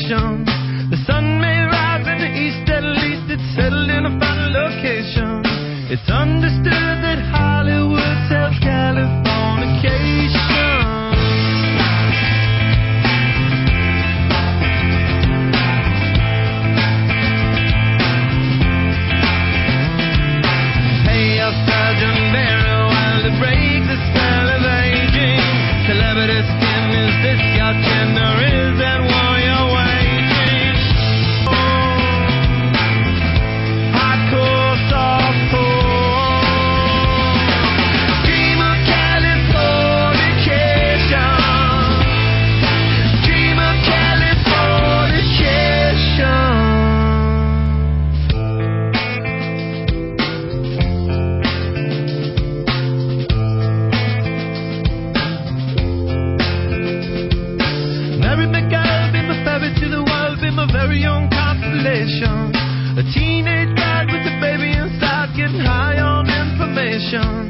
station. The sun may rise in the east, at least it's settled in a final location. It's understood that Hollywood sells Californication. Hey, up Sergeant Barry, while to break the spell of aging. Celebrity skin, is this your chin, or is that war you're waging? Oh, hardcore, softcore. Dream of Californication. Dream of Californication. Marry me, girl, be my fairy to the world, be my very own constellation. A teenage bride with a baby inside, getting high on information.